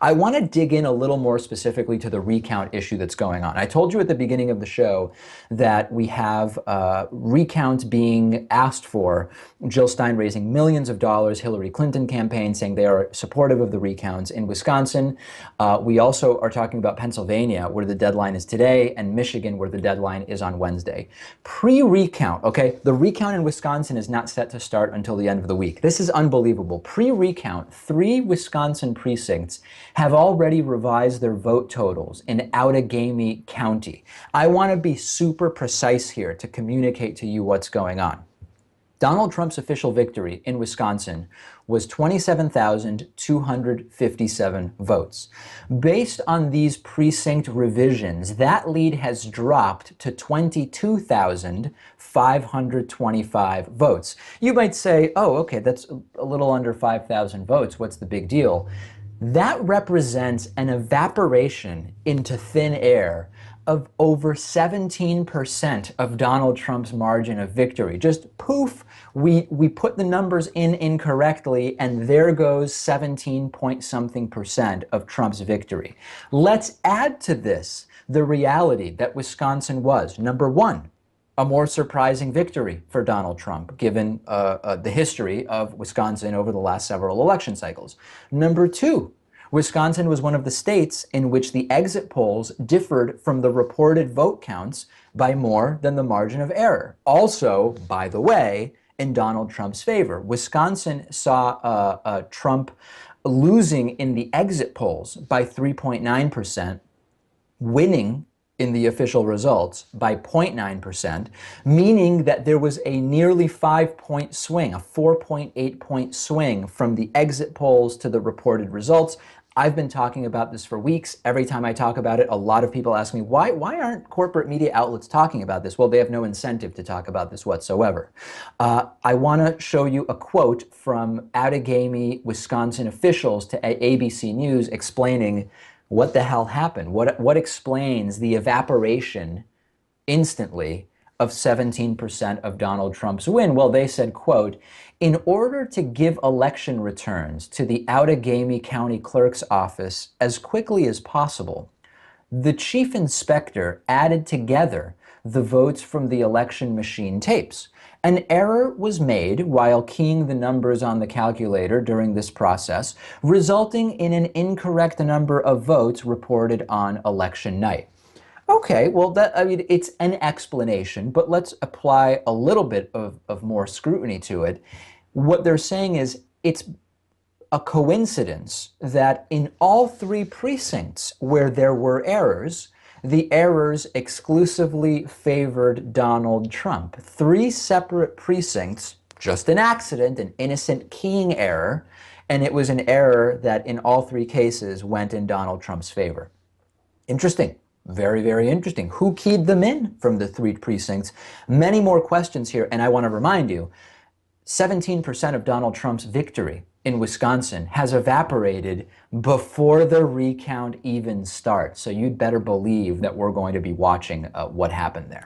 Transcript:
I want to dig in a little more specifically to the recount issue that's going on. I told you at the beginning of the show that we have recount being asked for, Jill Stein raising millions of dollars, Hillary Clinton campaign saying they are supportive of the recounts in Wisconsin. We also are talking about Pennsylvania, where the deadline is today, and Michigan, where the deadline is on Wednesday. Pre-recount, okay, the recount in Wisconsin is not set to start until the end of the week. This is unbelievable. Pre-recount, 3 Wisconsin precincts have already revised their vote totals in Outagamie County. I want to be super precise here to communicate to you what's going on. Donald Trump's official victory in Wisconsin was 27,257 votes. Based on these precinct revisions, that lead has dropped to 22,525 votes. You might say, oh, okay, that's a little under 5,000 votes. What's the big deal? That represents an evaporation into thin air of over 17% of Donald Trump's margin of victory. Just poof, we put the numbers in incorrectly, and there goes 17 point something percent of Trump's victory. Let's add to this the reality that Wisconsin was, number one, a more surprising victory for Donald Trump, given the history of Wisconsin over the last several election cycles. Number two, Wisconsin was one of the states in which the exit polls differed from the reported vote counts by more than the margin of error. Also, by the way, in Donald Trump's favor, Wisconsin saw Trump losing in the exit polls by 3.9%, winning in the official results by 0.9%, meaning that there was a nearly 5-point swing, a 4.8-point swing from the exit polls to the reported results. I've been talking about this for weeks. Every time I talk about it, a lot of people ask me, why aren't corporate media outlets talking about this? Well, they have no incentive to talk about this whatsoever. I want to show you a quote from Outagamie, Wisconsin officials to ABC News explaining what the hell happened. What explains the evaporation instantly of 17% of Donald Trump's win? Well, they said, quote, "In order to give election returns to the Outagamie County Clerk's office as quickly as possible, the chief inspector added together the votes from the election machine tapes. An error was made while keying the numbers on the calculator during this process, resulting in an incorrect number of votes reported on election night." Okay, well, it's an explanation, but let's apply a little bit of more scrutiny to it. What they're saying is it's a coincidence that in all 3 precincts where there were errors, the errors exclusively favored Donald Trump. 3 separate precincts, just an accident, an innocent keying error, and it was an error that in all 3 cases went in Donald Trump's favor. Interesting. Very, very interesting. Who keyed them in from the 3 precincts? Many more questions here, and I want to remind you, 17% of Donald Trump's victory in Wisconsin has evaporated before the recount even starts. So you'd better believe that we're going to be watching what happened there.